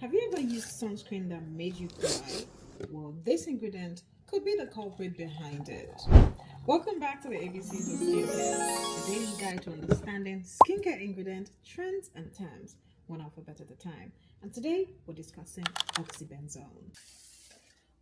Have you ever used sunscreen that made you cry? Well, this ingredient could be the culprit behind it. Welcome back to the ABCs of Skincare, a daily guide to understanding skincare ingredient trends and terms, one alphabet at a time. And today we're discussing Oxybenzone.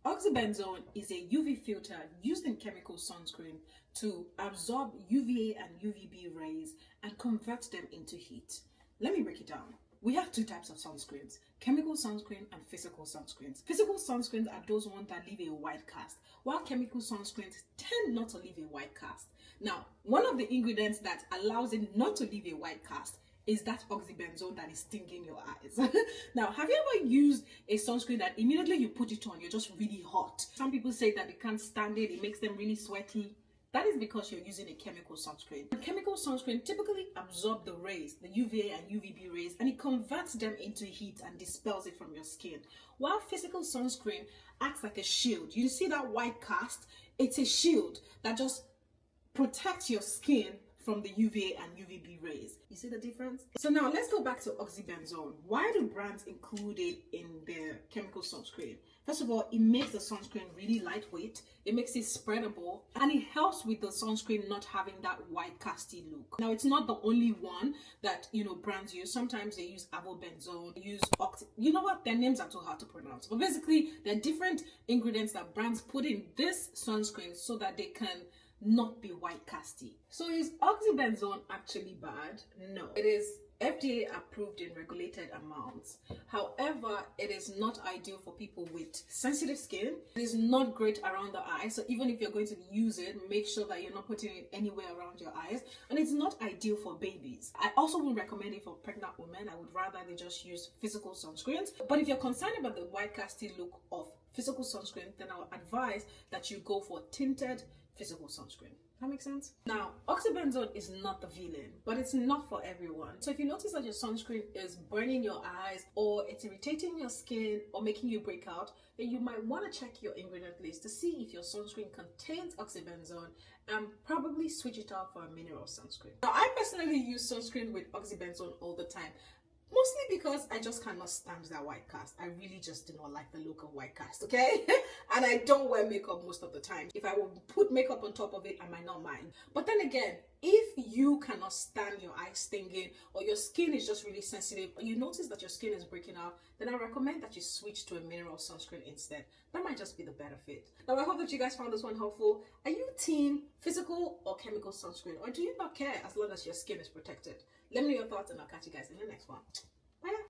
Oxybenzone is a UV filter used in chemical sunscreen to absorb UVA and UVB rays and convert them into heat. Let me break it down. We have two types of sunscreens, chemical sunscreen and physical sunscreens. Physical sunscreens are those ones that leave a white cast, while chemical sunscreens tend not to leave a white cast. Now, one of the ingredients that allows it not to leave a white cast is that oxybenzone that is stinging your eyes. Now, have you ever used a sunscreen that immediately you put it on, you're just really hot? Some people say that they can't stand it, it makes them really sweaty. That is because you're using a chemical sunscreen. A chemical sunscreen typically absorbs the rays, the UVA and UVB rays, and it converts them into heat and dispels it from your skin. While physical sunscreen acts like a shield. You see that white cast? It's a shield that just protects your skin from the UVA and UVB rays. You see the difference? So now let's go back to oxybenzone. Why do brands include it in their chemical sunscreen? First of all, it makes the sunscreen really lightweight, it makes it spreadable, and it helps with the sunscreen not having that white casty look. Now, it's not the only one that brands use. Sometimes they use avobenzone, they use you know what, their names are too hard to pronounce, but basically there are different ingredients that brands put in this sunscreen so that they can not be white casty. So is oxybenzone actually bad? No, it is FDA approved in regulated amounts. However, it is not ideal for people with sensitive skin. It is not great around the eyes. So even if you're going to use it, make sure that you're not putting it anywhere around your eyes. And it's not ideal for babies. I also wouldn't recommend it for pregnant women. I would rather they just use physical sunscreens. But if you're concerned about the white casty look of physical sunscreen, then I would advise that you go for tinted physical sunscreen. That makes sense? Now, oxybenzone is not the villain, but it's not for everyone. So if you notice that your sunscreen is burning your eyes, or it's irritating your skin, or making you break out, then you might want to check your ingredient list to see if your sunscreen contains oxybenzone and probably switch it out for a mineral sunscreen. Now, I personally use sunscreen with oxybenzone all the time. Mostly because I just cannot stand that white cast. I really just do not like the look of white cast, okay? And I don't wear makeup most of the time. If I would put makeup on top of it, I might not mind. But then again, if you cannot stand your eyes stinging, or your skin is just really sensitive, or you notice that your skin is breaking out, then I recommend that you switch to a mineral sunscreen instead. That might just be the better fit. Now, I hope that you guys found this one helpful. Are you team physical or chemical sunscreen? Or do you not care as long as your skin is protected? Let me know your thoughts and I'll catch you guys in the next one. Bye.